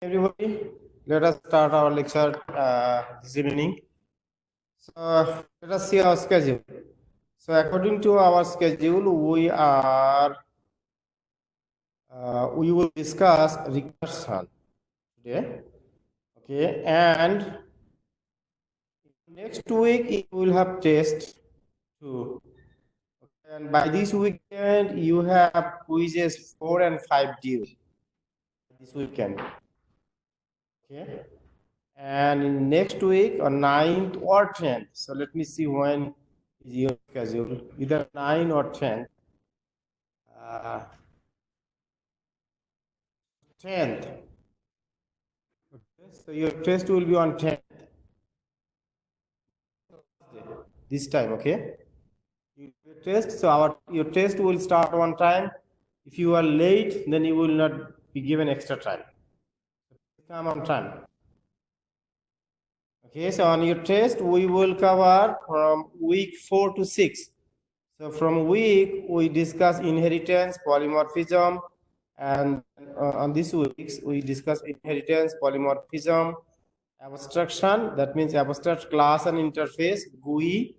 Everybody, let us start our lecture this evening. So let us see our schedule. So according to our schedule, we will discuss recursion today. Okay, and next week you will have test 2. Okay, and by this weekend you have quizzes 4 and 5 due this weekend. Okay. And in next week on 9th or 10th. So let me see when is your schedule, either 9 or 10th. 10th. Okay. So your test will be on 10th. This time, okay? Your test, so your test will start on time. If you are late, then you will not be given extra time. Come on time. Okay, so on your test, we will cover from week 4 to 6. So from week, we discuss inheritance, polymorphism, and on this weeks, we discuss inheritance, polymorphism, abstraction, that means abstract class and interface, GUI,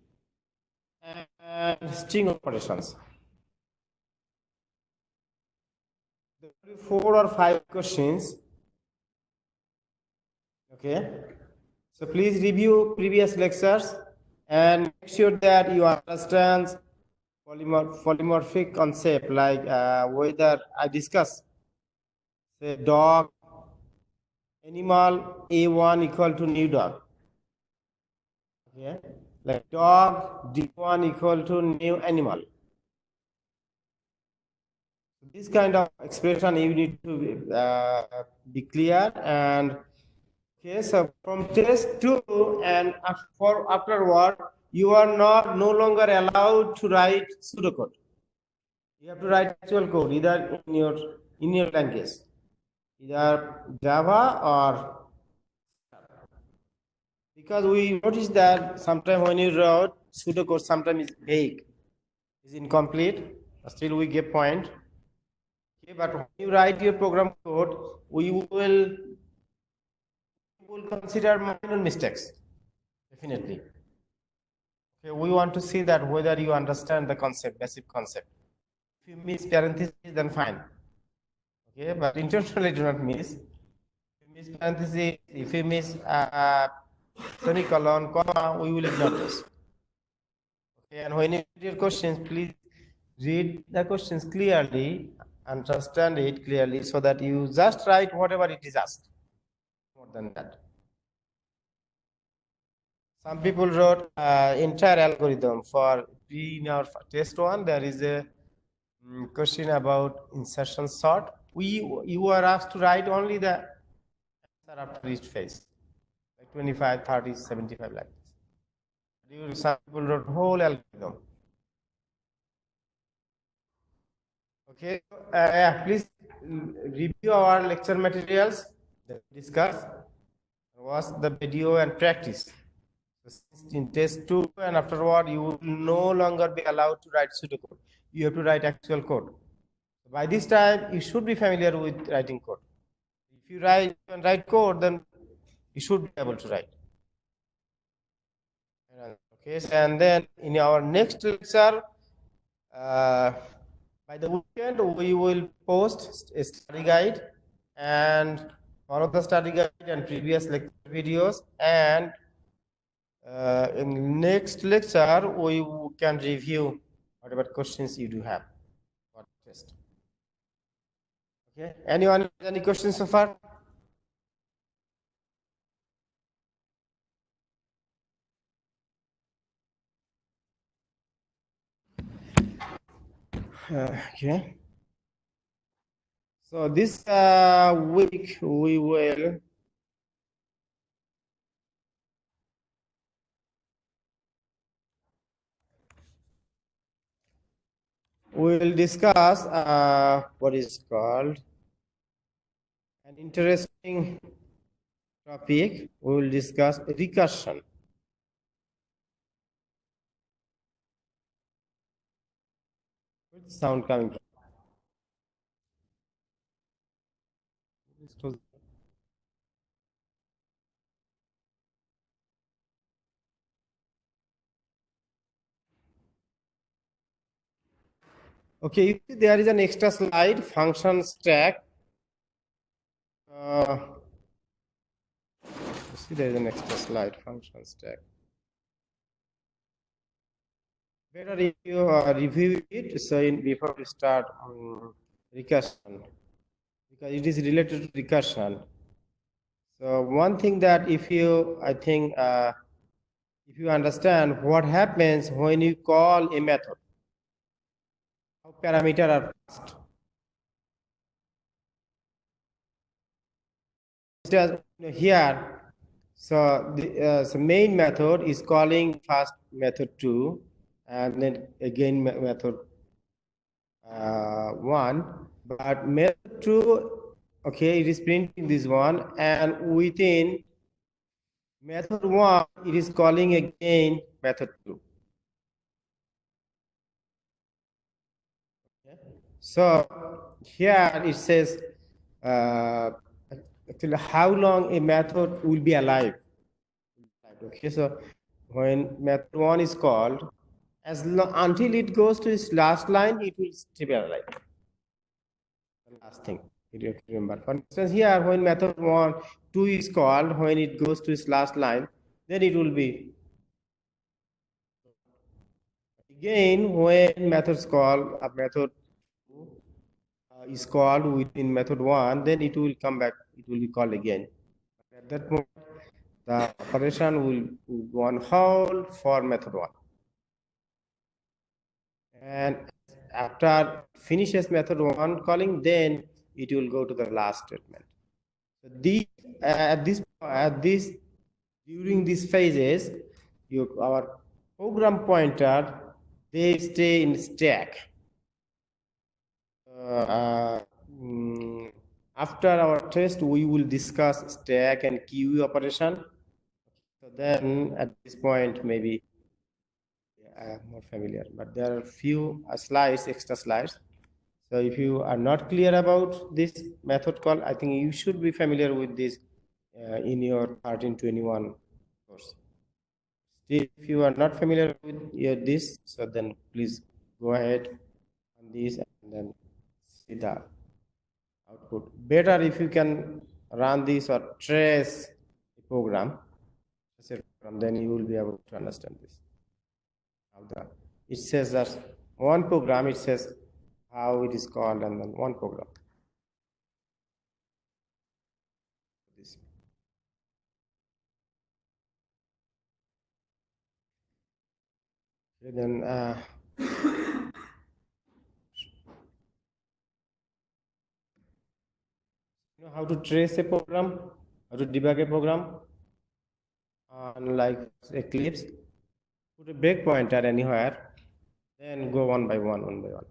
and string operations. There will be 4 or 5 questions. Okay. So please review previous lectures and make sure that you understand polymorphic concept, like whether I discuss say dog, animal A1 equal to new dog. Okay, like dog D1 equal to new animal. This kind of expression you need to be clear. And okay, so from test 2 and afterward, you are no longer allowed to write pseudocode. You have to write actual code either in your language, either Java or, because we noticed that sometimes when you wrote pseudocode, sometimes it's vague, is incomplete. Still, we give point. Okay, but when you write your program code, we will consider minor mistakes. Definitely. Okay, we want to see that whether you understand the concept, basic concept. If you miss parentheses, then fine. Okay, but intentionally do not miss. If you miss parentheses, if you miss semicolon, comma, we will ignore this. Okay, and when you read your questions, please read the questions clearly, understand it clearly, so that you just write whatever it is asked. More than that. Some people wrote entire algorithm for in our test 1. There is a question about insertion sort. You are asked to write only the answer after each phase, like 25, 30, 75, like this. Some people wrote whole algorithm. Okay, please review our lecture materials that we discuss, watch the video and practice. In test 2 and afterward, you will no longer be allowed to write pseudocode. You have to write actual code. By this time, you should be familiar with writing code. If you write code, then you should be able to write. Okay, and then in our next lecture, by the weekend, we will post a study guide and one of the study guide and previous lecture videos. And in next lecture, we can review whatever questions you do have for test. Okay, anyone any questions so far? Okay. So this week we will discuss what is called an interesting topic. We will discuss recursion. Where's the sound coming from? Okay, if there is an extra slide, function stack. See, there is an extra slide, function stack. Better if you review it, so before we start recursion, because it is related to recursion. So one thing that if you, I think, if you understand what happens when you call a method, how parameters are passed. Here, so the main method is calling first method 2, and then again method 1, but method 2, okay, it is printing this one, and within method 1 it is calling again method 2. Okay. So here it says actually how long a method will be alive. Okay, so when method 1 is called, until it goes to its last line, it will stay alive. The last thing you have to remember. For instance, here when method 2 is called, when it goes to its last line, then it will be. Again, when methods call a method 2 is called within method 1, then it will come back. It will be called again. At that moment, the operation will go on hold for method 1. And after finishes method 1 calling, then it will go to the last statement. So at this during these phases, our program pointer, they stay in stack. After our test, we will discuss stack and queue operation. So then at this point, maybe I am more familiar, but there are few slides, extra slides. So if you are not clear about this method call, I think you should be familiar with this in your 1321 course. Still, if you are not familiar with this, so then please go ahead on this and then see the output. Better if you can run this or trace the program, then you will be able to understand this. It says that one program, it says how it is called, and then one program. This. Okay, then you know how to trace a program, how to debug a program on like Eclipse. Put a breakpointer anywhere, then go one by one, one by one.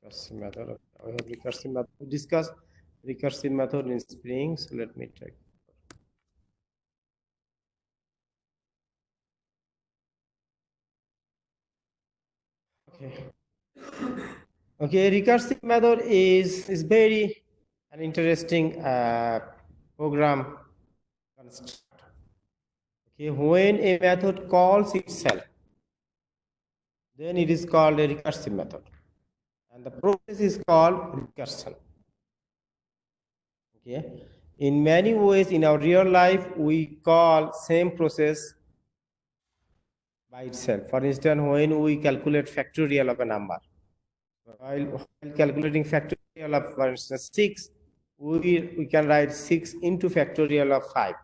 Recursive method. We have recursive method. We discussed recursive method in Spring. So let me check. Okay. Okay, recursive method is very an interesting program construct. Okay, when a method calls itself, then it is called a recursive method, and the process is called recursion. Okay, in many ways in our real life we call same process by itself. For instance, when we calculate factorial of a number, while calculating factorial of, for instance, 6, we can write 6 into factorial of 5,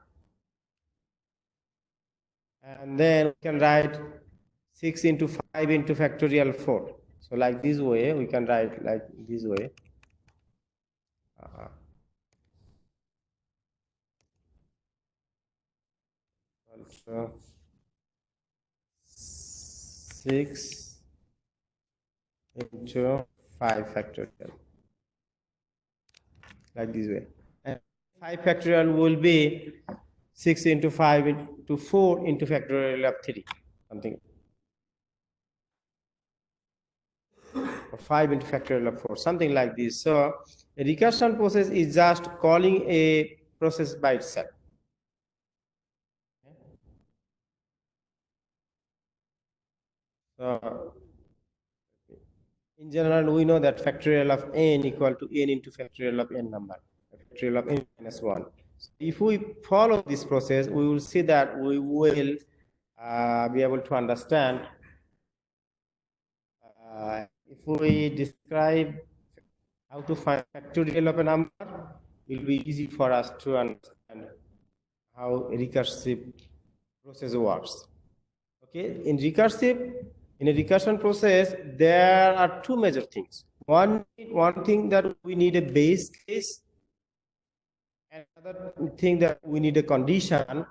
and then we can write 6 into 5 into factorial 4. So like this way we can write like this way. Also 6 into 5 factorial, like this way. And 5 factorial will be 6 into 5 into 4 into factorial of 3, something. Or 5 into factorial of 4, something like this. So a recursion process is just calling a process by itself. So in general, we know that factorial of n equal to n into factorial of n number, factorial of n minus 1. So if we follow this process, we will see that we will be able to understand. If we describe how to find factorial of a number, it will be easy for us to understand how a recursive process works. Okay, in a recursion process, there are two major things. One thing that we need a base case, and another thing that we need a condition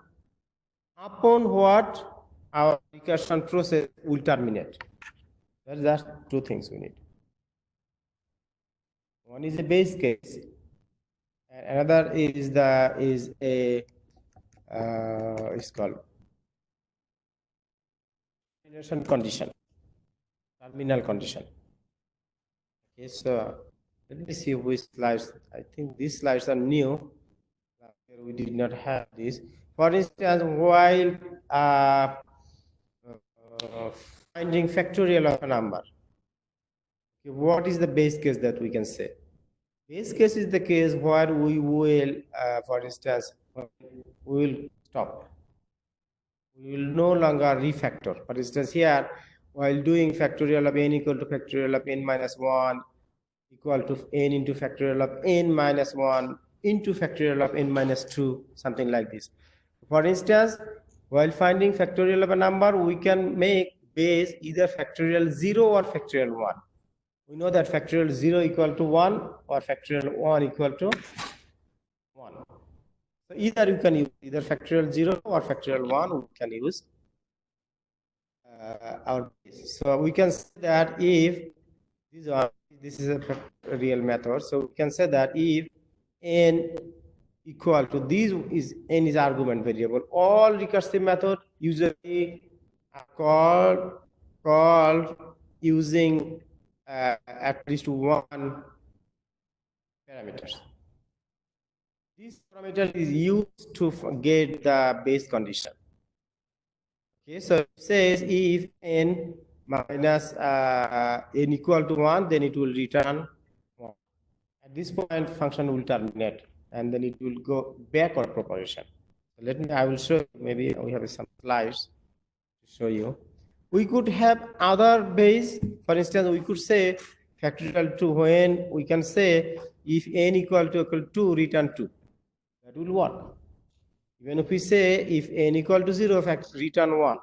upon what our recursion process will terminate. That's two things we need. One is a base case, and another is it's called termination condition, terminal condition. Okay, so let me see which slides. I think these slides are new. We did not have this. For instance, while finding factorial of a number, okay, what is the base case that we can say? Base case is the case where we will, for instance, we will stop. We will no longer refactor. For instance, here, while doing factorial of n equal to factorial of n minus 1 equal to n into factorial of n minus 1 into factorial of n minus 2, something like this. For instance, while finding factorial of a number, we can make base either factorial 0 or factorial 1. We know that factorial 0 equal to 1 or factorial 1 equal to 1. So either you can use either factorial 0 or factorial 1, we can use our base. So we can say that if this is a real method, so we can say that if n equal to this is n is argument variable, all recursive method usually are called using at least one parameters. This parameter is used to get the base condition. Okay, so it says if n minus n equal to 1, then it will return 1. At this point, function will terminate, and then it will go backward propagation. So I will show you, maybe we have some slides to show you. We could have other base. For instance, we could say factorial 2 when we can say if n equal to 2, return 2. That will work. Even if we say if n equal to 0, return 1.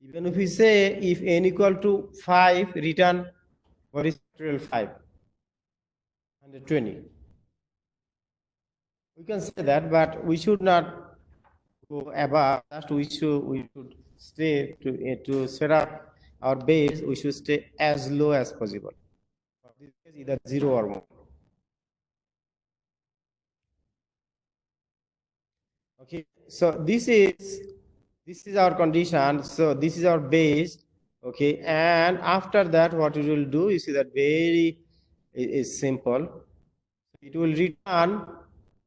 Even if we say if n equal to 5, return what is factorial 5? 120. We can say that, but we should not go above that. We should stay to set up our base. We should stay as low as possible. For this case, either 0 or 1. Okay, so this is our condition. So this is our base. Okay, and after that, what it will do, you see that very is simple. It will return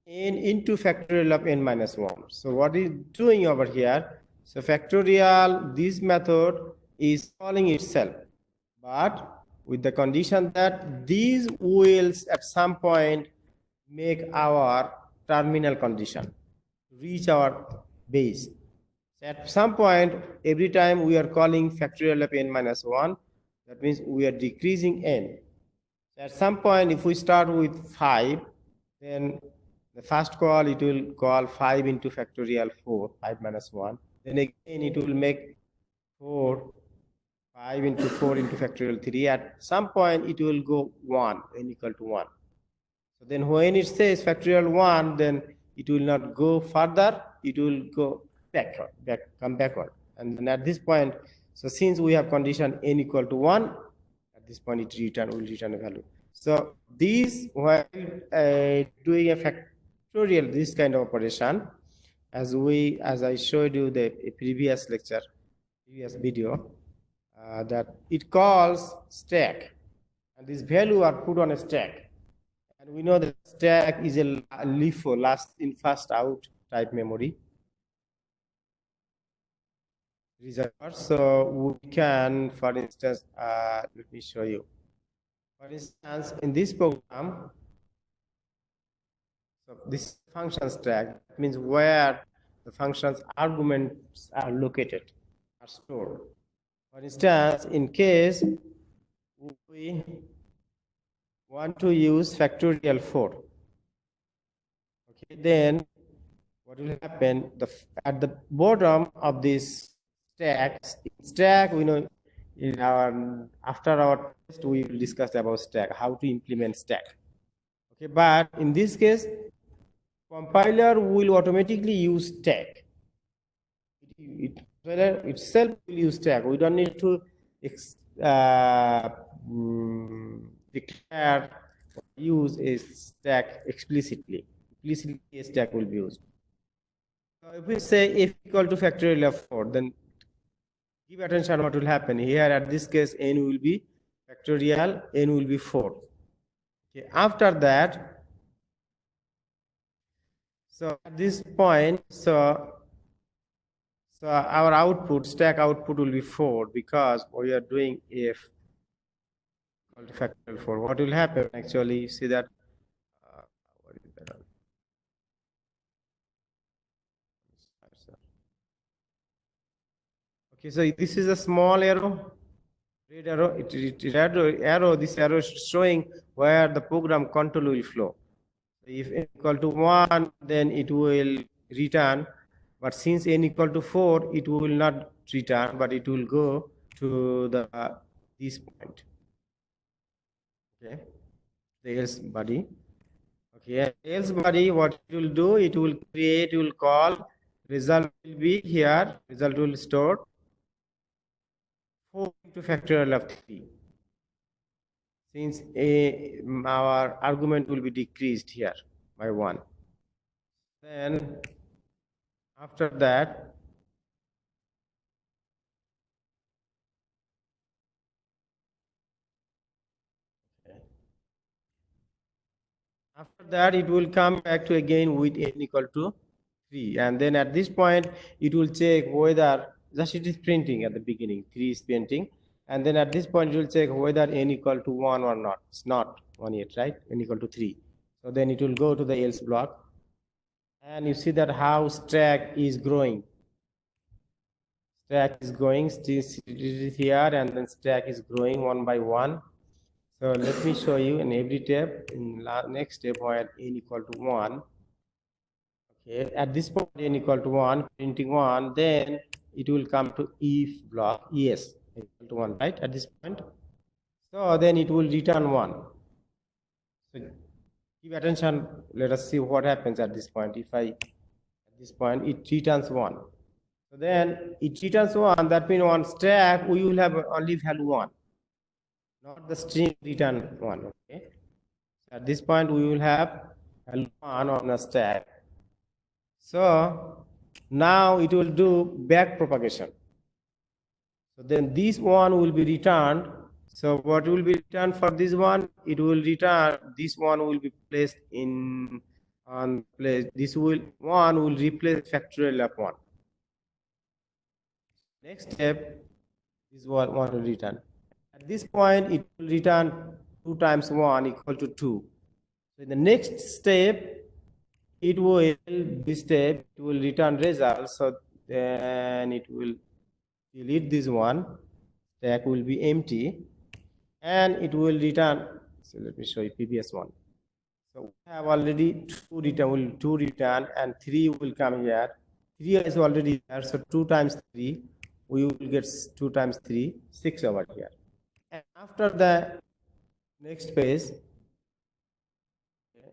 n into factorial of n minus 1. So what is doing over here? So factorial, this method is calling itself, but with the condition that these will at some point make our terminal condition, reach our base. So at some point, every time we are calling factorial of n minus 1, that means we are decreasing n. So at some point, if we start with 5, then the first call, it will call 5 into factorial 4, 5 minus 1. Then again, it will make 5 into 4 into factorial 3. At some point, it will go 1, n equal to 1. So then when it says factorial 1, then it will not go further, it will go backward, come backward. And then at this point, so since we have condition n equal to 1, at this point it will return a value. So these, while doing a factorial this kind of operation, as I showed you the previous lecture, previous video, that it calls stack, and this value are put on a stack, and we know that stack is a LIFO, last in first out type memory reservoir. So we can, for instance, let me show you. For instance, in this program, so this function stack means where the function's arguments are located, are stored. For instance, in case we want to use factorial 4, okay, then what will happen? At the bottom of this stack, we know in our after our test we will discuss about stack, how to implement stack. Okay, but in this case, compiler will automatically use stack. Compiler itself will use stack. We don't need to declare or use a stack explicitly. Implicitly, a stack will be used. So if we say f equal to factorial of 4, then give attention what will happen. Here at this case, n will be factorial, n will be 4. Okay, after that, so at this point, so our output, stack output will be 4 because we are doing f equal to factorial 4. What will happen actually? You see that? What is that? Okay, so this is a small arrow, red arrow. This arrow is showing where the program control will flow. If n equal to 1, then it will return. But since n equal to 4, it will not return, but it will go to this point. Okay, the else body. Okay, else body, what it will do, it will create, it will call, result will be here, result will store 4 into factorial of 3. Since our argument will be decreased here by 1. Then after that, it will come back to again with n equal to 3. And then at this point, it will check whether, just it is printing at the beginning, 3 is printing. And then at this point, it will check whether n equal to 1 or not. It's not 1 yet, right? N equal to 3. So then it will go to the else block. And you see that how stack is growing. Stack is going, it is here, and then stack is growing 1 by 1. So let me show you in every step, in next step where n equal to 1. Okay, at this point n equal to 1, printing 1, then it will come to if block, yes, equal to 1, right, at this point. So then it will return 1. So give attention, let us see what happens at this point. If at this point, it returns 1. So then it returns 1, that means on stack, we will have only value 1. Not the string return 1, okay. At this point, we will have value 1 on the stack. So now it will do back propagation. So then this one will be returned. So what will be returned for this one? It will return, this one will be placed in on place. This one will replace factorial of 1. Next step, this one will return. At this point, it will return 2 times 1 equal to 2. So in the next step, it will return results. So then it will delete this one, stack will be empty, and it will return. So let me show you previous one. So we have already 2 return, and 3 will come here. 3 is already there, so 2 times 3, we will get 2 times 3, 6 over here. And after the next phase,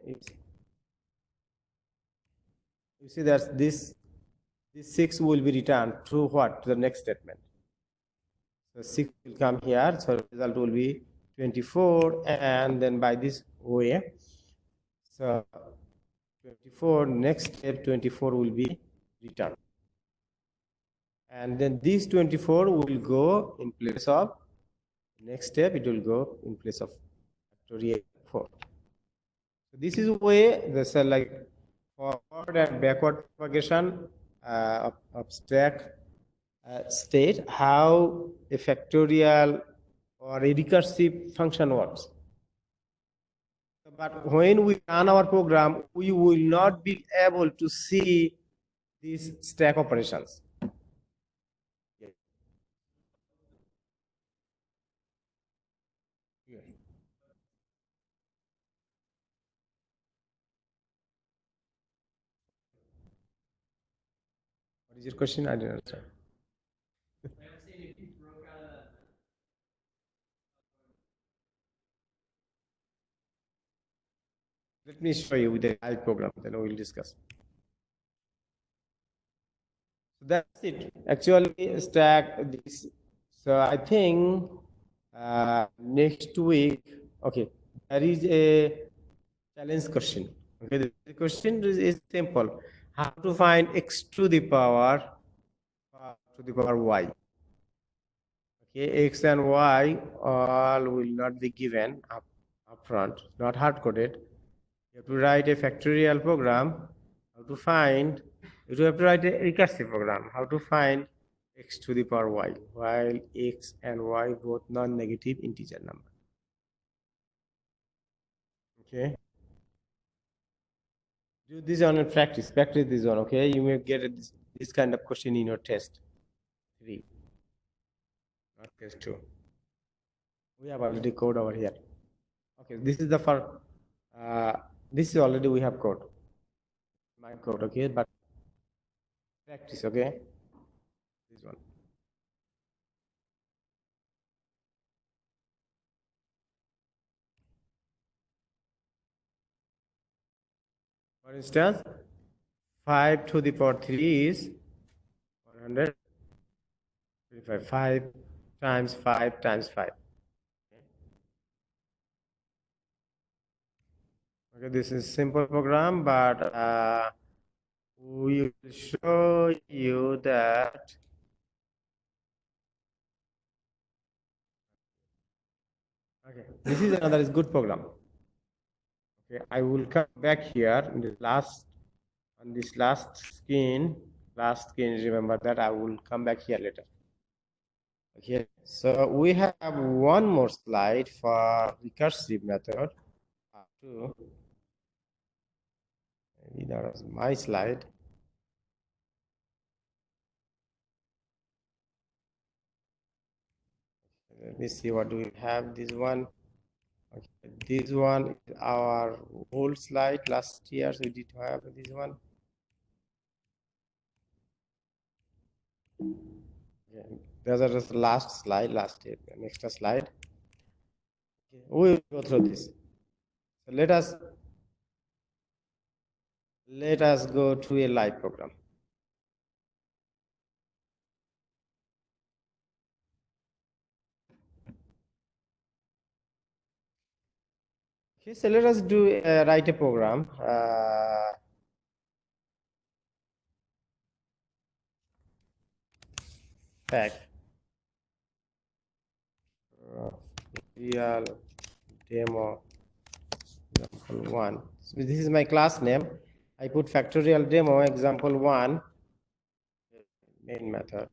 you see that this 6 will be returned to what? To the next statement. So 6 will come here, so result will be 24, and then by this way, so 24, next step 24 will be returned. And then this 24 will go in place of, next step it will go in place of factorial 4. So this is way the cell like forward and backward propagation of stack state, how a factorial or a recursive function works. But when we run our program, we will not be able to see these stack operations. What is your question? I didn't understand. Let me show you with the live program, then we will discuss. So that's it. Actually, stack this. So I think next week, okay, there is a challenge question. Okay, the question is simple: how to find x to the power y. Okay, x and y all will not be given upfront, not hard coded. You have to write a factorial program. How to find? You have to write a recursive program. How to find x to the power y, while x and y both non-negative integer number. Okay. Do this on a practice. Practice this one. Okay. You may get this kind of question in your test 3, not test 2. We have already code over here. Okay. This is the first. This is already we have code. My code. Okay, but practice. Okay. This one. For instance, 5 to the power 3 is 125. 5 times 5 times 5. Okay, this is simple program, but we will show you that. Okay, this is another good program. Okay, I will come back here in the last, on this last screen. Remember that I will come back here later. Okay, so we have one more slide for recursive method. Maybe that was my slide. Let me see, what do we have? This one. Okay, this one is our whole slide. Last year we did have this one. Okay, those are just the last slide, last year, next slide. Okay, we will go through this. So let us go to a live program. Okay, so let us do write a program. Real demo example 1. So this is my class name. I put factorial demo example 1 main method.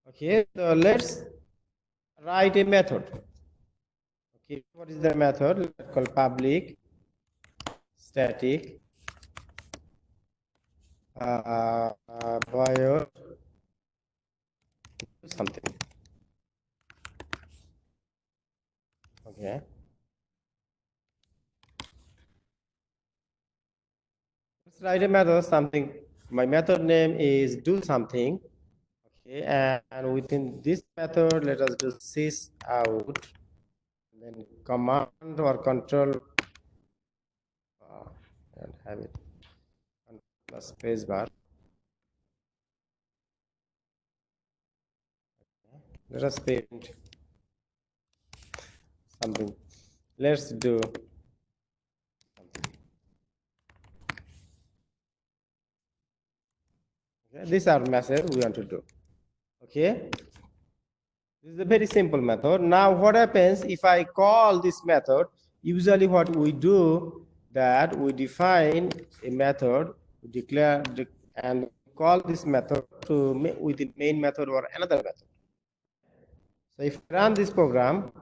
Okay, so let's write a method. Okay, what is the method? Let's call public static void something. Okay. Let's write a method something. My method name is do something. Okay, and within this method, let us do sys out, then command or control and have it plus space bar. Okay. Let us paint something. Let's do Okay? This is our method we want to do. Okay, this is a very simple method. Now what happens if I call this method? Usually what we do, that we define a method, we declare and call this method to with the main method or another method. So if I run this program,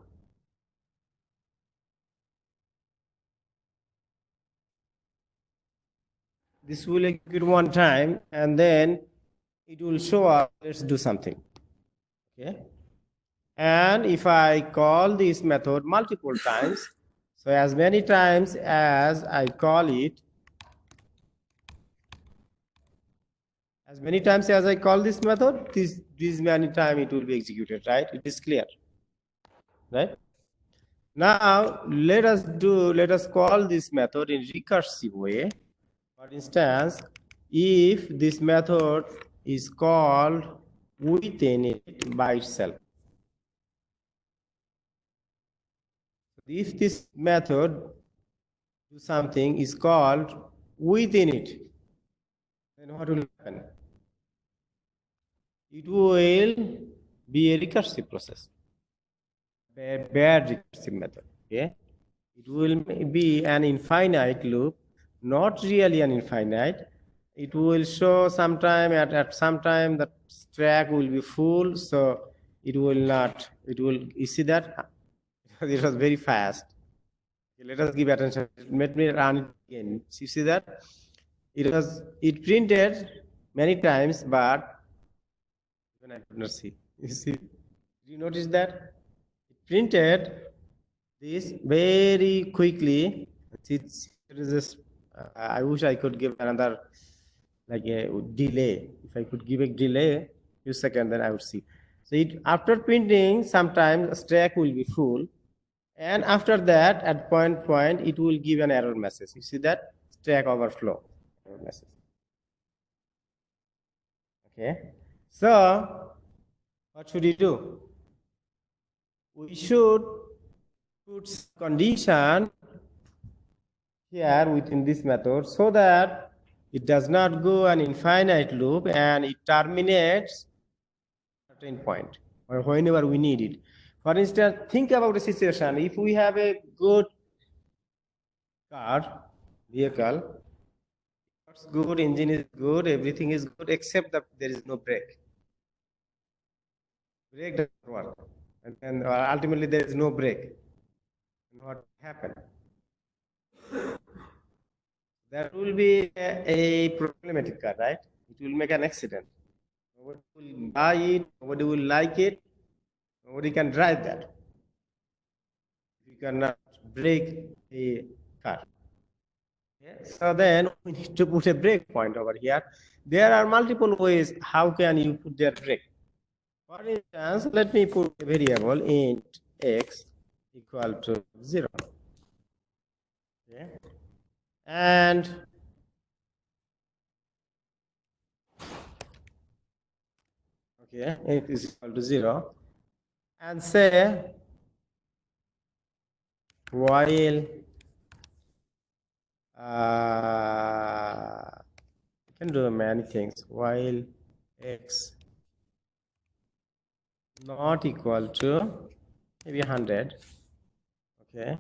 this will execute one time and then it will show up, let's do something. Okay, and if I call this method multiple times, so as many times as I call it, as many times as I call this method, this many time it will be executed, right? It is clear, right? Now let us call this method in recursive way. For instance, if this method is called within it by itself. If this method do something is called within it, then what will happen? It will be a recursive process, a bad recursive method. Okay, it will be an infinite loop, not really an infinite. It will show sometime at some time the track will be full, so it will not. It will. You see that? It was very fast. Okay, let us give attention. Let me run it again. You see that? It printed many times, but even I could not see. You see? Did you notice that? It printed this very quickly. I wish I could give another like a delay. If I could give a delay, few seconds, then I would see. So it after printing, sometimes a stack will be full, and after that, at point, it will give an error message. You see that? Stack overflow error message. Okay. So what should we do? We should put condition here within this method so that it does not go an infinite loop and it terminates at a certain point or whenever we need it. For instance, think about a situation. If we have a good vehicle, it's good, engine is good, everything is good, except that there is no brake. Brake doesn't work. And then ultimately there is no brake. And what happened? That will be a problematic car, right? It will make an accident. Nobody will buy it, nobody will like it, nobody can drive that. You cannot brake a car. Okay? So then we need to put a brake point over here. There are multiple ways how can you put their brake. For instance, let me put a variable int x equal to 0. Okay? And okay, x is equal to 0. And say while you can do many things, while x not equal to maybe 100. Okay,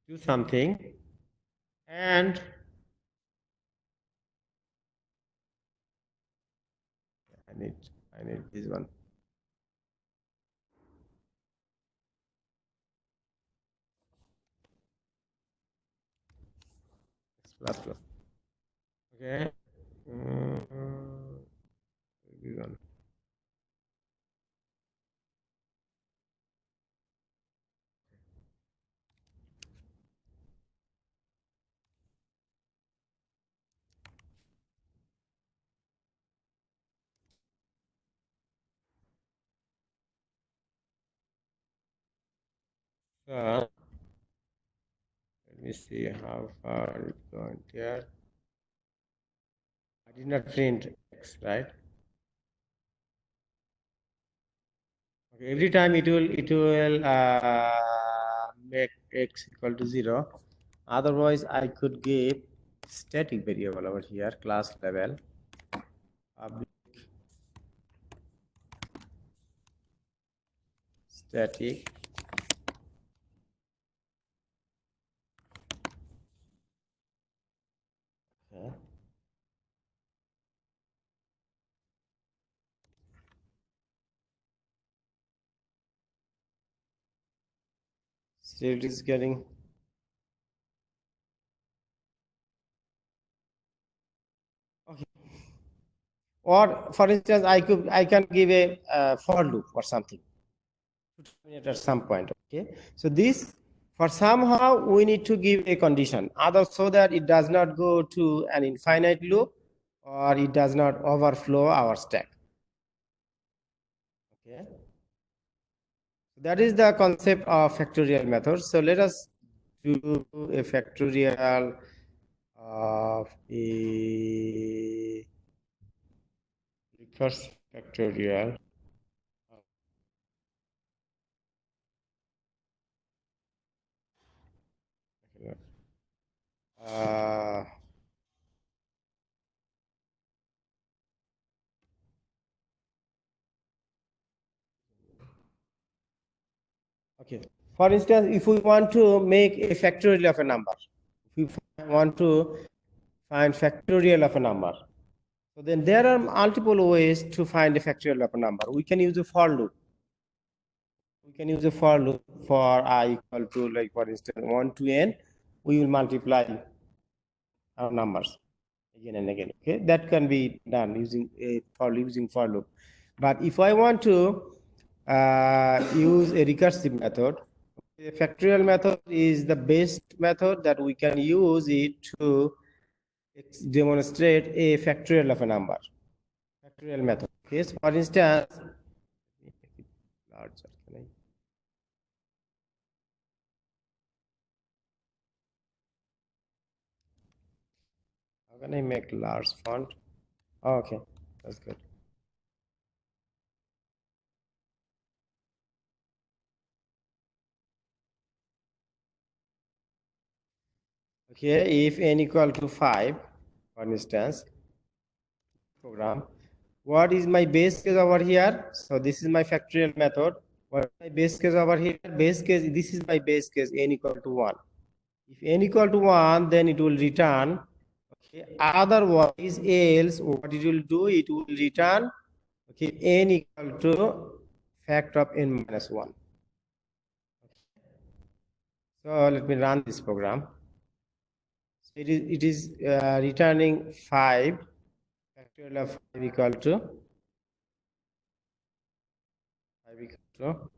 do something, and I need this one. Plus plus. Okay. This one. So let me see how far it's going here. I did not print x, right? Okay, every time it will make x equal to 0. Otherwise, I could give static variable over here, class level, public static. Okay. Still it is getting. Okay. Or for instance, I can give a for loop or something to terminate at some point. Okay. So this, for somehow we need to give a condition, other so that it does not go to an infinite loop or it does not overflow our stack. Okay. That is the concept of factorial method. So let us do a factorial of a recursive factorial. Uh, okay. For instance, if we want to make a factorial of a number, if we want to find factorial of a number, so then there are multiple ways to find a factorial of a number. We can use a for loop. We can use a for loop for I equal to, like for instance, 1 to n. We will multiply our numbers again and again. Okay, that can be done using a for loop. But if I want to use a recursive method, a factorial method is the best method that we can use it to demonstrate a factorial of a number. Factorial method. Okay, so for instance, larger. How can I make large font? Oh, okay, that's good. Okay, if n equal to 5, for instance, program, what is my base case over here? So this is my factorial method. What is my base case over here? Base case, this is my base case, n equal to 1. If n equal to 1, then it will return. Okay. Otherwise, else, what it will do, it will return, okay, n equal to factor of n minus 1. So let me run this program. So it is returning 5, factorial of 5 equal to 5 equal to.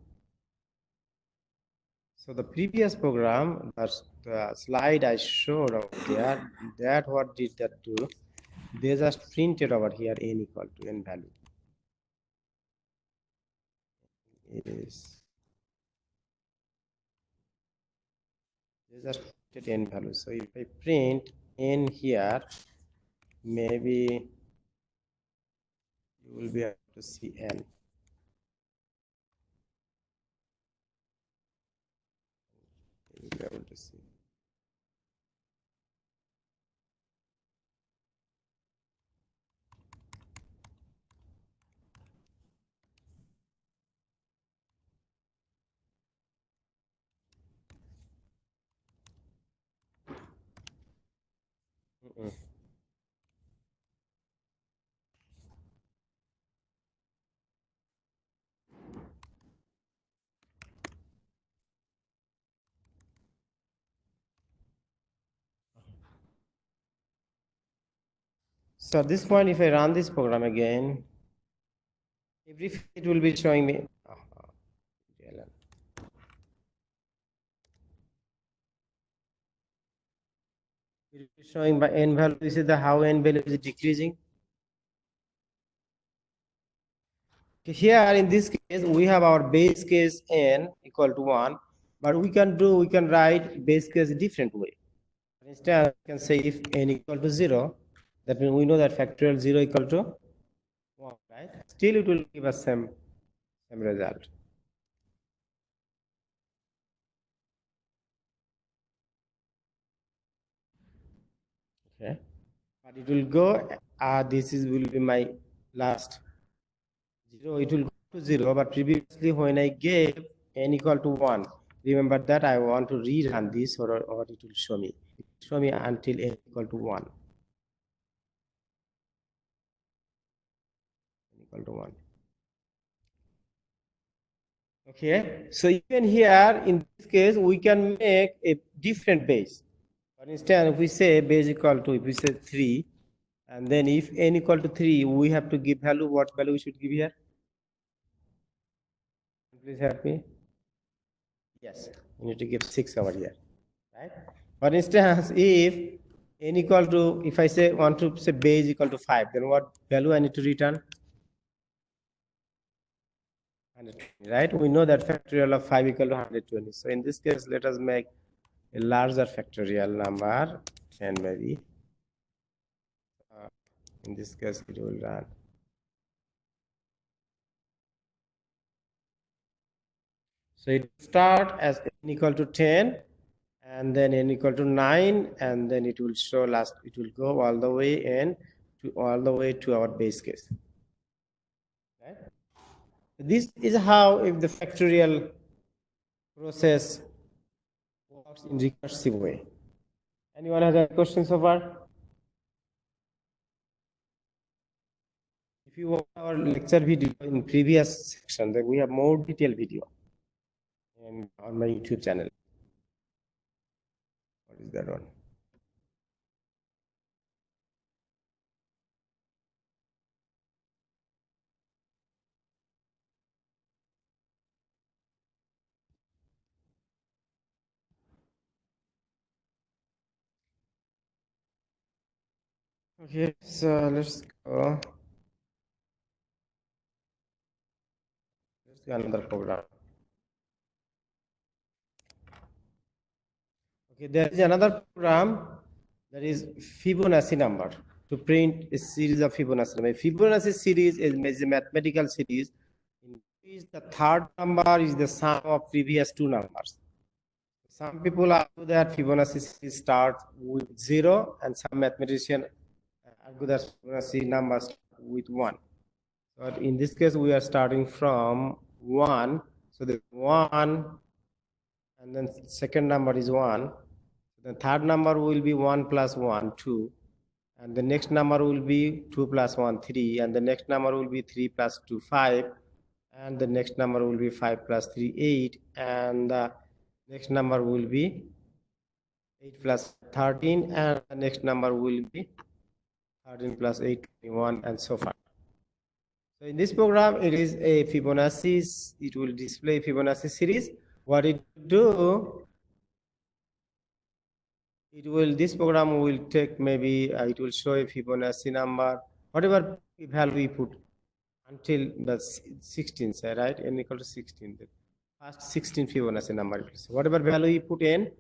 So the previous program, that's the slide I showed over there, that what did that do? They just printed over here n equal to n value. Is they just printed n value. So if I print n here, maybe you will be able to see n. You will be able to see. So at this point, if I run this program again, every it will be showing me. It will be showing by n value. This is the how n value is decreasing. Here in this case, we have our base case n equal to 1, but we can write base case a different way. For instance, we can say if n equal to 0, that means we know that factorial 0 equal to 1, right? Still it will give us same result. Okay, but it will go, this is will be my last 0, it will go to 0, but previously when I gave n equal to 1, remember that I want to rerun this, or it will show me. It will show me until n equal to 1. N equal to 1. Okay, so even here, in this case, we can make a different base. For instance, if we say base equal to, if we say 3, and then if n equal to 3, we have to give value, what value we should give here? Please help me. Yes, we need to give 6 over here, right? For instance, if n equal to, if I say want to say base equal to 5, then what value I need to return? 120, right? We know that factorial of 5 equal to 120. So in this case, let us make a larger factorial number, 10 maybe. In this case, it will run. So it start as n equal to 10, and then n equal to 9, and then it will show last, it will go all the way and to all the way to our base case. Right? This is how, if the factorial process works in recursive way. Anyone has any questions so far? If you watch our lecture video in previous section, then we have more detailed video on my YouTube channel. What is that one? Okay, so let's go. Let's do another program. Okay, there is another program that is Fibonacci number, to print a series of Fibonacci number. Fibonacci series is a mathematical series in which the third number is the sum of previous two numbers. Some people argue that Fibonacci series starts with 0, and some mathematicians argue that Fibonacci numbers start with 1. But in this case, we are starting from 1. So the 1, and then second number is 1. The third number will be 1 plus 1, 2. And the next number will be 2 plus 1, 3. And the next number will be 3 plus 2, 5. And the next number will be 5 plus 3, 8. And the next number will be 8 plus 13. And the next number will be 13 plus 8, 21, and so forth. So in this program, it is a Fibonacci, it will display Fibonacci series. What it do, it will, this program will take maybe, it will show a Fibonacci number, whatever value we put until the 16, say, right? N equal to 16. The first 16 Fibonacci number, whatever value you put in,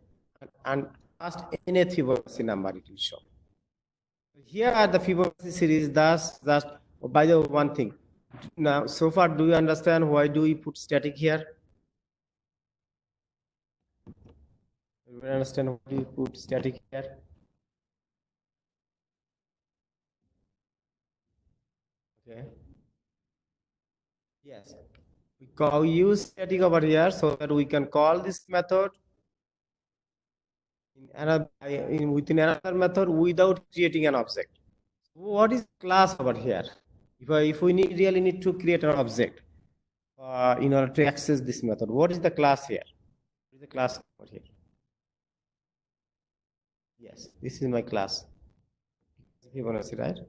and first nth Fibonacci number it will show. Here are the Fibonacci series, thus, oh, by the way, one thing. Now, so far, do you understand why do we put static here? Do you understand why do we put static here? Okay. Yes. We use static over here so that we can call this method within another method without creating an object. What is class over here? If we really need to create an object in order to access this method, what is the class here? What is the class over here? Yes, this is my class. Fibonacci, right?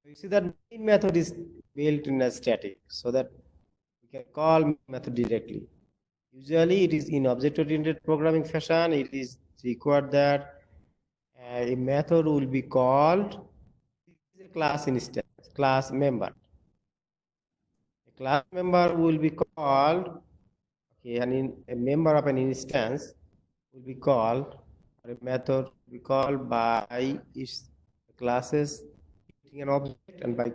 You see that main method is built in a static, so that we can call method directly. Usually, it is in object-oriented programming fashion. It is required that a method will be called a class instance, class member. A class member will be called, okay, and a member of an instance will be called, or a method will be called by its classes an object, and by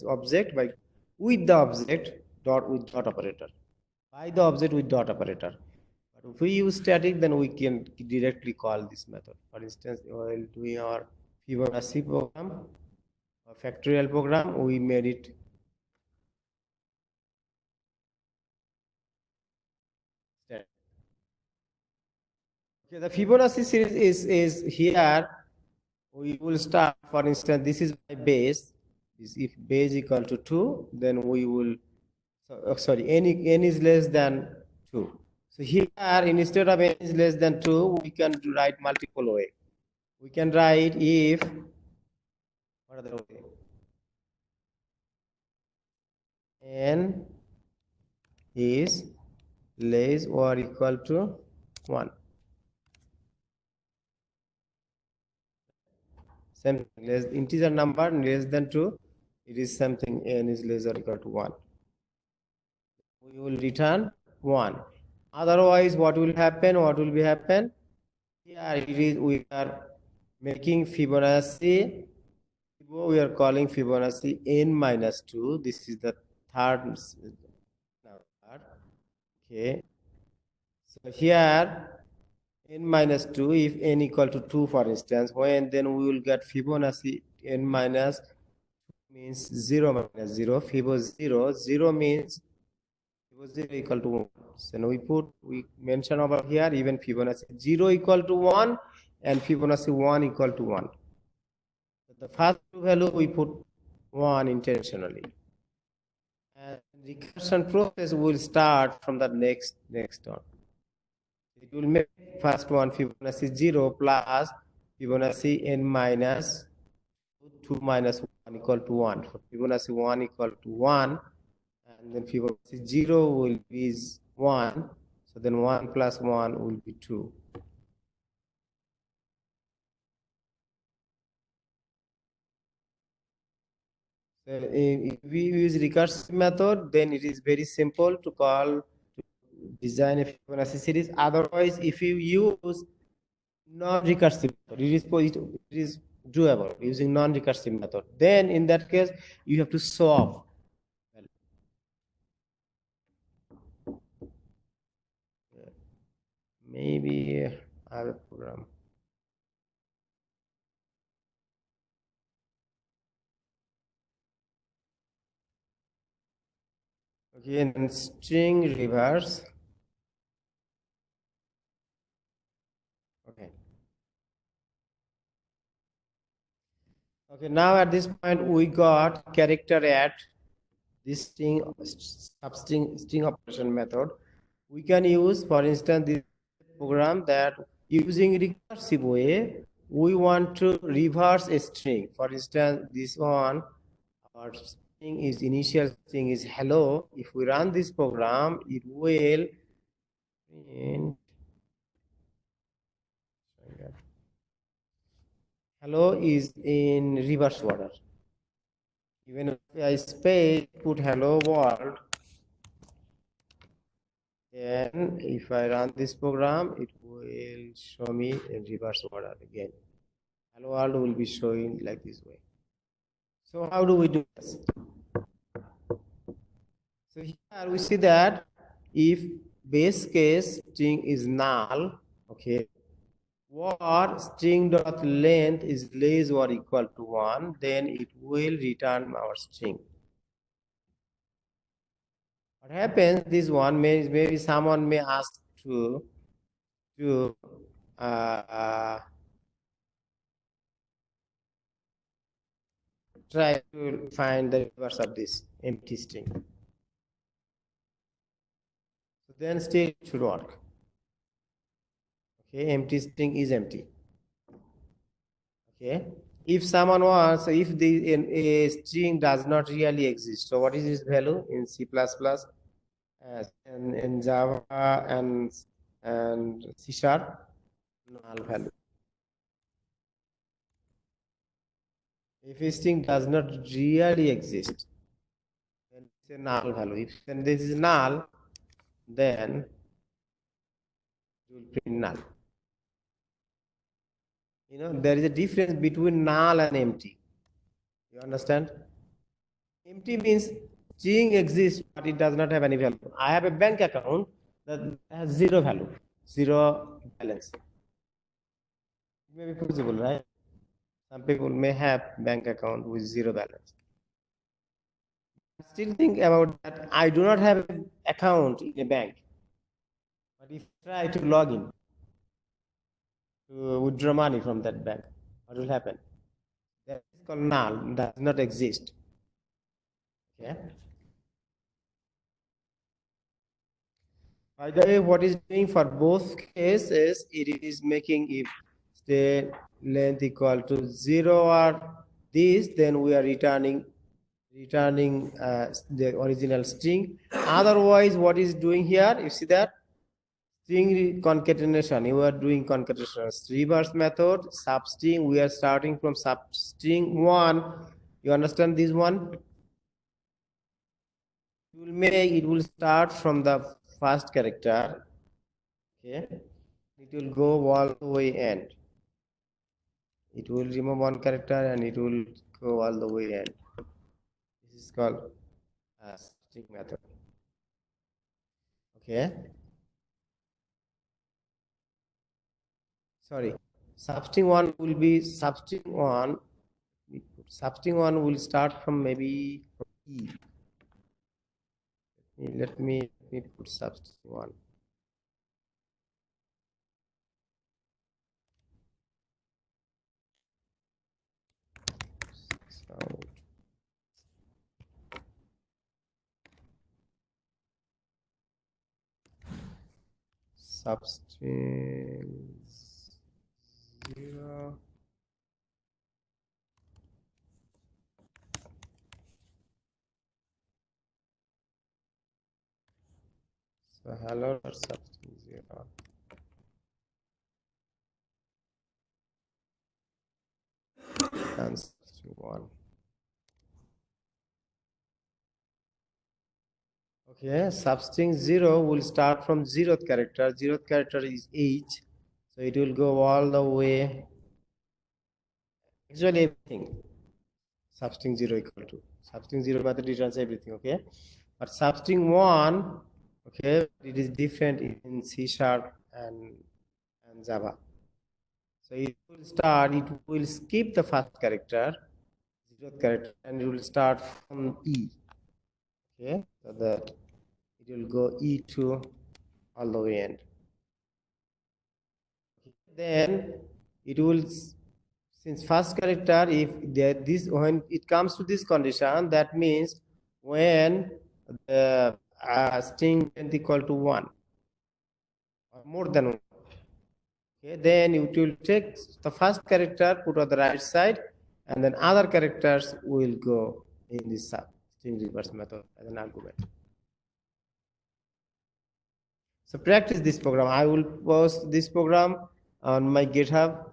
object by with the object dot with dot operator, by the object with dot operator. But if we use static, then we can directly call this method. For instance, while doing our Fibonacci program or factorial program, we made it static. Okay, the Fibonacci series is here. We will start, for instance, this is my base. If base equal to 2, then we will, sorry, n is less than 2. So here, instead of n is less than 2, we can write multiple way. We can write if, what other way? N is less or equal to 1. Same thing, less integer number less than 2, it is something n is less or equal to 1. We will return 1. Otherwise, what will happen? What will be happen? Here it is, we are making Fibonacci. We are calling Fibonacci n minus 2. This is the third number. Okay. So here n minus 2, if n equal to 2, for instance, when then we will get Fibonacci n minus means 0 minus 0. Fibo 0, 0 means Fibo 0 equal to 1. So now we mention over here even Fibonacci 0 equal to 1 and Fibonacci 1 equal to 1. So the first value we put 1 intentionally. And recursion process will start from the next one. It will make first one Fibonacci 0 plus Fibonacci n minus 2 minus 1 equal to 1. So Fibonacci 1 equal to 1, and then Fibonacci 0 will be 1. So then 1 plus 1 will be 2. So if we use recursive method, then it is very simple to design a Fibonacci series. Otherwise, if you use non-recursive method, it is doable using non-recursive method. Then in that case, you have to solve. Maybe I have a program. Okay, and string reverse. Okay. Okay, now at this point we got character at this string operation method. We can use, for instance, this program that using recursive way, we want to reverse a string. For instance, this one, our string is initial string is hello. If we run this program, it will print hello is in reverse order. Even if I space put hello world, then if I run this program, it will show me in reverse order again. Hello world will be showing like this way. So how do we do this? So here we see that if base case string is null, okay, or string dot length is less or equal to 1, then it will return our string. What happens? This one maybe someone may ask to try to find the reverse of this empty string. So then still it should work. Okay, empty string is empty. Okay, if someone wants, if a string does not really exist, so what is its value in C++, and in Java and C#? Null value. If a string does not really exist, then it's a null value. If then this is null, then you will print null. You know, there is a difference between null and empty. You understand? Empty means string exists, but it does not have any value. I have a bank account that has 0 value. zero balance. It may be possible, right? Some people may have bank account with zero balance. Still think about that. I do not have an account in a bank, but if I try to log in to withdraw money from that bank, what will happen? That is called null, does not exist. Okay. By the way, what is doing for both cases, it is making if the length equal to 0 or this, then we are returning the original string. Otherwise, what is doing here? You see that string concatenation. You are doing concatenation. Reverse method, substring. We are starting from substring 1. You understand this one? It will start from the first character. Okay, it will go all the way end. It will remove one character and it will go all the way end. This is called string method. Okay. Sorry, substring one will be substring one. Substring one will start from maybe E. Let me put substring one. So substring 0. So hello substring 0. And substring 1. Okay, substring 0 will start from 0th character. 0th character is H. So it will go all the way. Actually, everything. Substring 0 equal to. Substring 0 method returns everything, okay? But substring 1, okay, it is different in C# and Java. So it will skip the first character, 0th character, and it will start from E. Okay, so that it will go E2 all the way end. Then it will, since first character, if this when it comes to this condition, that means when the string length equal to 1 or more than 1, okay, then it will take the first character, put on the right side, and then other characters will go in this string reverse method as an argument. So practice this program. I will post this program on my GitHub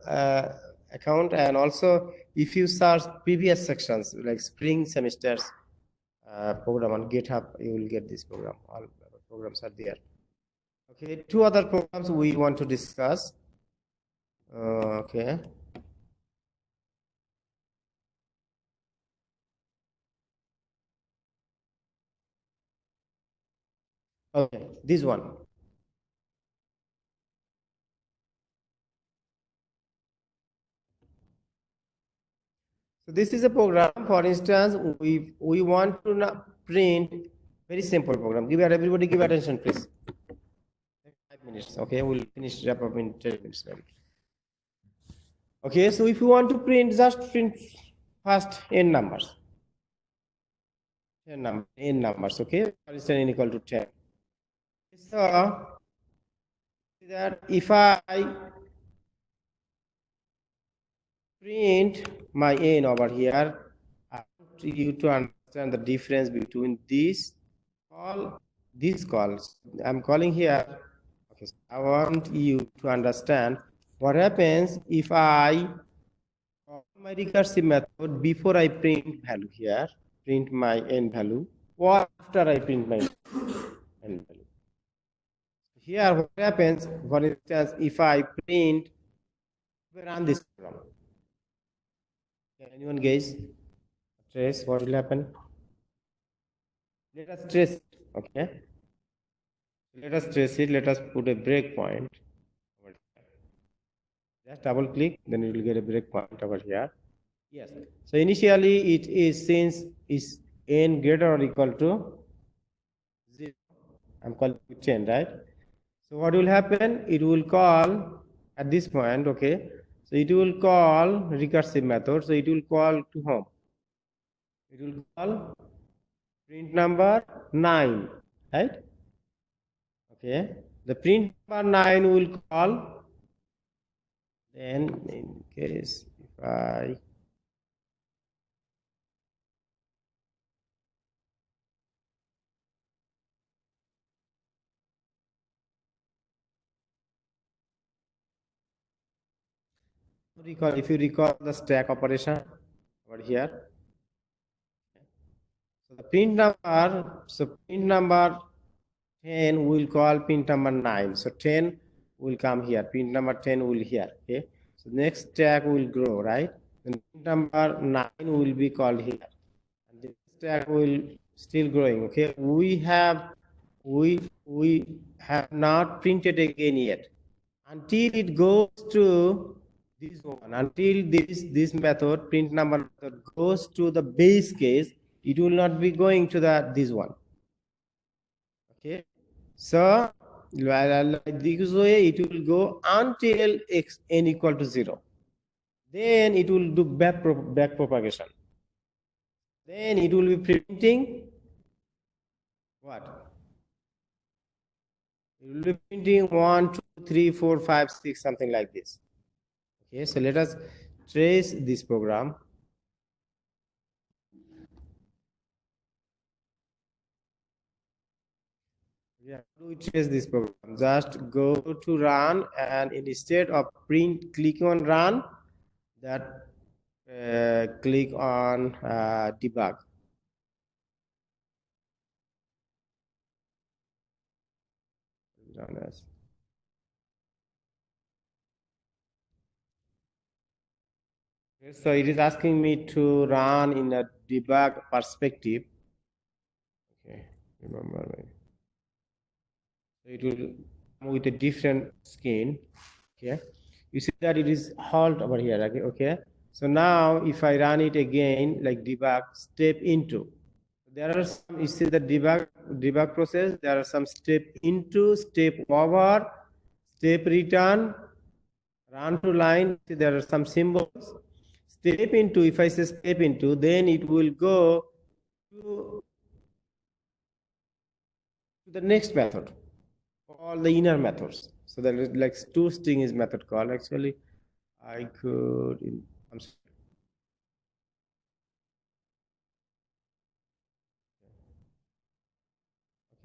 account, and also if you search previous sections like spring semesters program on GitHub, you will get this program. All programs are there. Okay, 2 other programs we want to discuss. Okay. Okay, this one. So this is a program. For instance, we want to print very simple program. Everybody give attention, please. 5 minutes. Okay, we'll finish wrap up in 10 minutes. Okay, so if you want to print, just print first n numbers. 10 n numbers. Okay, for instance, n equal to 10. So that if I print my n over here, I want you to understand the difference between this calls. I'm calling here. Okay, so I want you to understand what happens if I call my recursive method before I print value here, print my n value, or after I print my n value. Here, what happens, for instance, if I print, run this program. Can anyone guess? Trace what will happen? Let us trace it. Okay. Let us trace it. Let us put a breakpoint. Just double click, then you will get a breakpoint over here. Yes. So initially it is, since is n greater or equal to 0, I'm calling it 10, right? So what will happen? It will call at this point, okay? So it will call recursive method. So it will call to home. It will call print number 9, right? Okay. The print number 9 will call. Then in case if I recall, if you recall the stack operation over here, so the print number 10 will call pin number 9. So 10 will come here. Pin number 10 will here. Okay. So next stack will grow, right? And pin number 9 will be called here. And this stack will still growing. Okay. We have not printed again yet. Until it goes to this one, until this method, print number method, goes to the base case, it will not be going to this one. Okay. So like this way it will go until n equal to 0. Then it will do back propagation. Then it will be printing what? It will be printing 1, 2, 3, 4, 5, 6, something like this. Okay, so let us trace this program. Yeah, how do we trace this program? Just go to run, and instead of click on run, that click on debug. So it is asking me to run in a debug perspective. Okay, remember. So it will come with a different skin. Okay, you see that it is halt over here. Okay. So now if I run it again, like debug step into, there are some, you see the debug process, there are some step into, step over, step return, run to line. See, there are some symbols. Step into, if I say step into, then it will go to the next method, all the inner methods. So there is like two string is method call. Actually, I could, I'm sorry.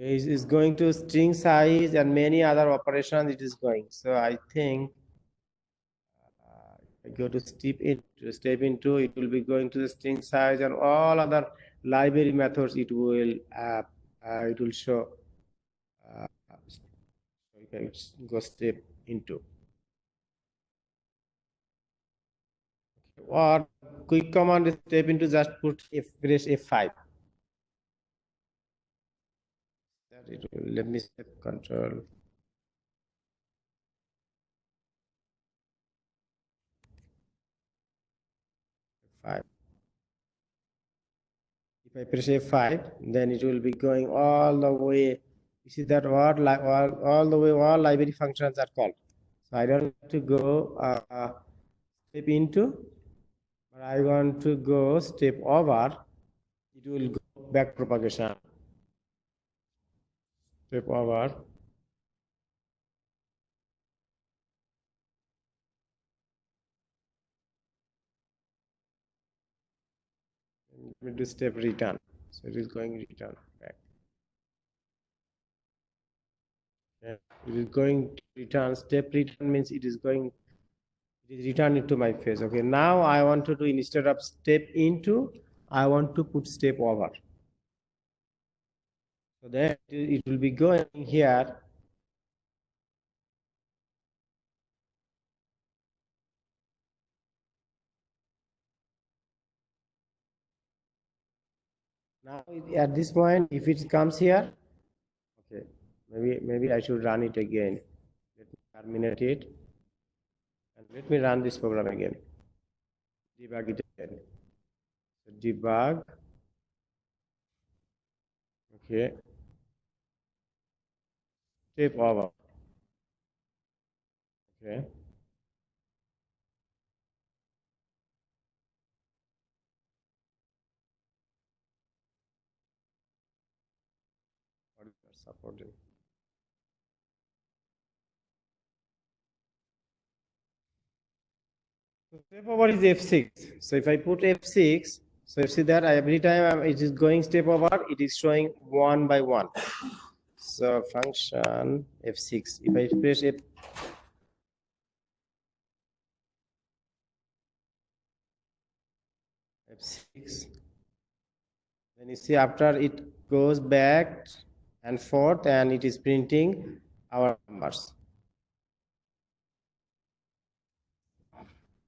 Okay, it's going to string size and many other operations it is going. So I think I go to step into, it will be going to the string size and all other library methods it will show. Okay, go step into. Or quick command is step into, just put press F5. That it will, let me set control. F5. If I press F5, then it will be going all the way. You see that all the way, all library functions are called. So I don't want to go step into, but I want to go step over. It will go back propagation. Step over. Let me do step return. So it is going return back. Yeah, it is going to return. Step return means it is going, it is returning to my face. Okay, now I want to do, instead of step into, I want to put step over. So that it will be going here. Now at this point, if it comes here, okay, maybe I should run it again. Let me terminate it. And Let me run this program again. Debug it again. So debug. Okay. Step over. Okay. What is that supporting? So step over is F6. So if I put F6, so you see that every time it is going step over, it is showing one by one. So function F6. If I press F6, then you see after it goes back and forth and it is printing our numbers.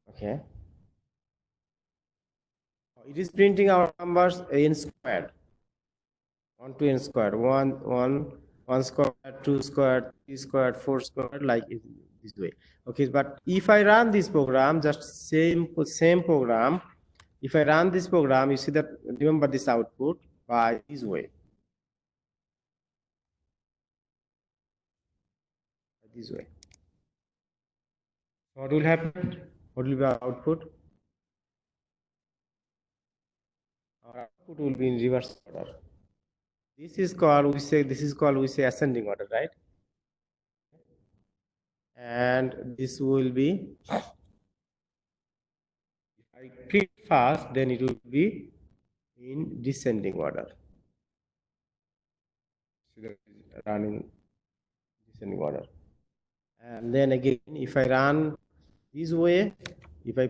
Okay. It is printing our numbers in squared. 1 to n squared. 1 squared, 2 squared, 3 squared, 4 squared, like this way. Okay, but if I run this program, just same program, if I run this program, you see that, remember this output by this way. This way. What will happen? What will be our output? Our output will be in reverse order. This is called, we say ascending order, right? And this will be, if I print fast, then it will be in descending order. So that is running descending order. And then again, if I run this way, if I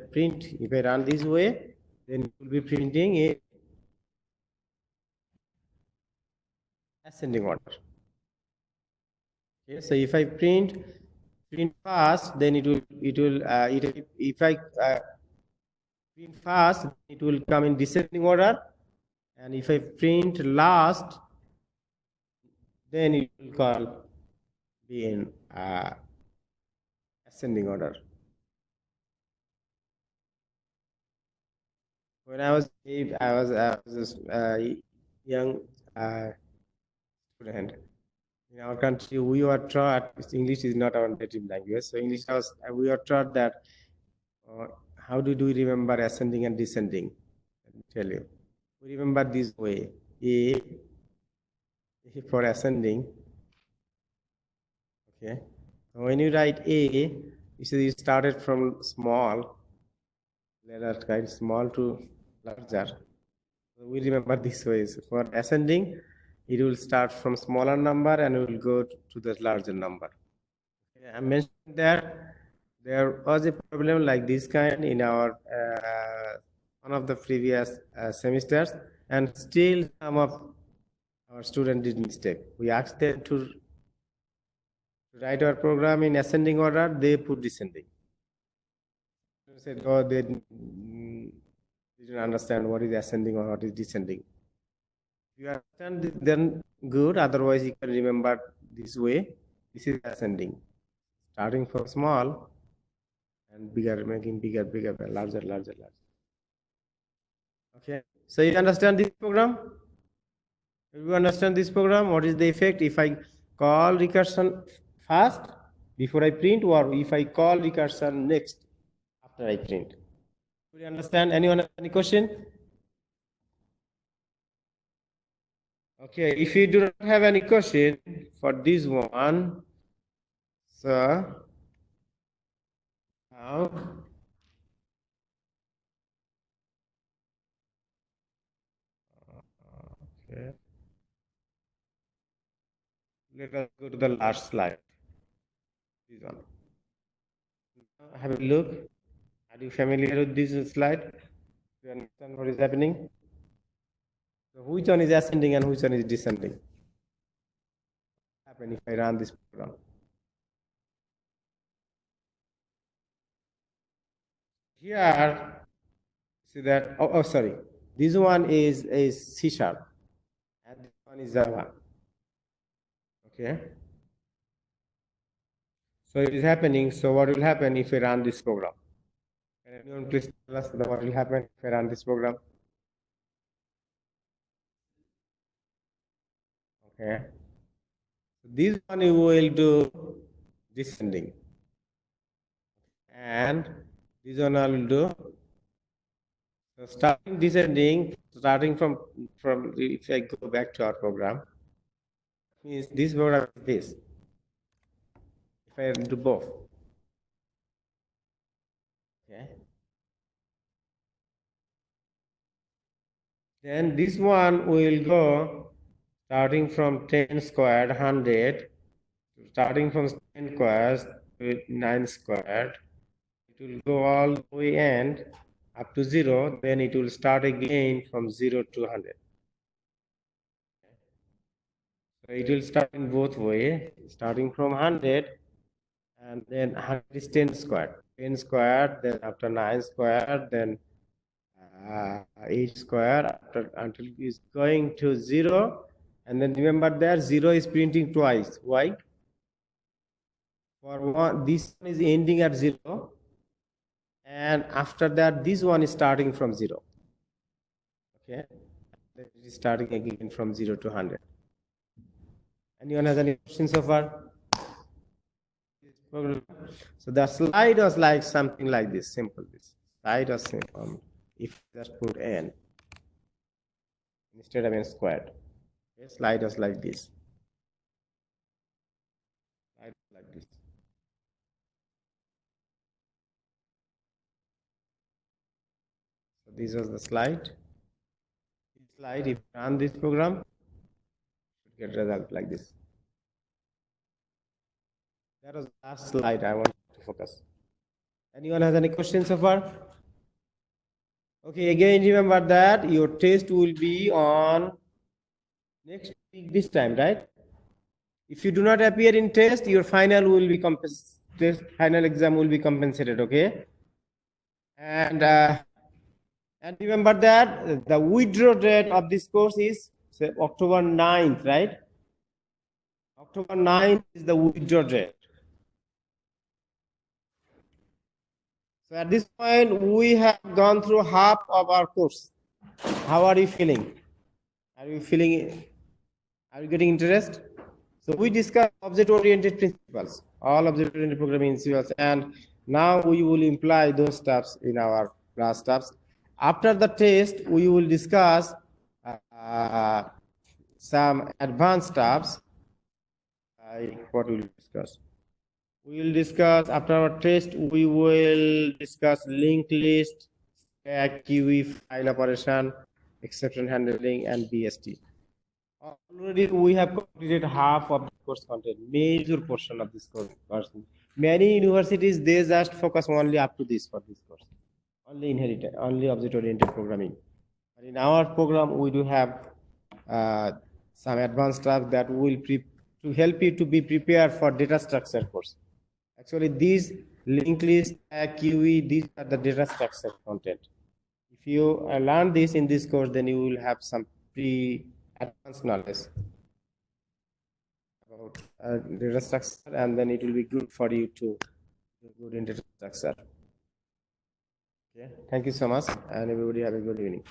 run this way, then it will be printing in ascending order. Okay, so if I print fast, then if I print fast, it will come in descending order, and if I print last, then it will be in ascending order. When I was a young student in our country, we were taught English is not our native language. So we were taught that how do we remember ascending and descending? Let me tell you. We remember this way: A for ascending. Okay. So when you write A, you see you started from small. Let us write small to larger. So we remember this way. So for ascending, it will start from smaller number and it will go to the larger number. Okay, I mentioned that there was a problem like this kind in our one of the previous semesters, and still some of our students did mistake. We asked them to write our program in ascending order, they put descending. They said, oh, they didn't understand what is ascending or what is descending. If you understand, then good. Otherwise, you can remember this way. This is ascending, starting from small and bigger, making bigger, larger. Okay. So you understand this program? If you understand this program, what is the effect if I call recursion first before I print, or if I call recursion next after I print? Do you understand? Anyone have any question? Okay, if you do not have any question for this one, so now okay, let us go to the last slide. This one. Have a look. Are you familiar with this slide? Do you understand what is happening? So which one is ascending and which one is descending? What happen if I run this program? Here, see that, oh sorry, this one is C# and this one is Java. Okay. So it is happening. So what will happen if I run this program? Can anyone please tell us what will happen if I run this program? Okay. So this one you will do descending. And this one I will do. So starting descending, starting from if I go back to our program, means this program is this. If I do both. Okay. Then this one will go starting from 10 squared, 100, starting from 10 squares to 9 squared. It will go all the way end up to 0, then it will start again from 0 to 100. So it will start in both ways, starting from 100 and then 100 is 10 squared. 10 squared, then after 9 squared, then 8 squared until it is going to 0. And then remember there 0 is printing twice. Why? For one, this one is ending at 0. And after that, this one is starting from 0. Okay. Then it is starting again from 0 to 100. Anyone has any questions so far? So the slide was like something like this, simple. This slide was simple. If just put n instead of n squared. Okay, slide was like this. Slide was like this. So this was the slide. This slide, if you run this program, you get result like this. That was the last slide I want to focus. Anyone has any questions so far? Okay, again remember that your test will be on next week this time, right? If you do not appear in test, your final will be final exam will be compensated, okay? And remember that the withdrawal date of this course is say, October 9th, right? October 9th is the withdrawal date. So at this point, we have gone through half of our course. How are you feeling? Are you getting interest? So we discussed object-oriented principles, all object-oriented programming principles, and now we will imply those steps in our class steps. After the test, we will discuss some advanced steps. What we will discuss? We will discuss after our test. We will discuss linked list, stack, QE, file operation, exception handling, and BST. Already we have completed half of the course content, major portion of this course. Many universities, they just focus only up to this for this course, only object-oriented programming. But in our program, we do have some advanced stuff that will to help you to be prepared for data structure course. Actually, these linked list, QE, these are the data structure content. If you learn this in this course, then you will have some advanced knowledge about data structure, and then it will be good for you to do good in data structure. Okay, thank you so much, and everybody have a good evening.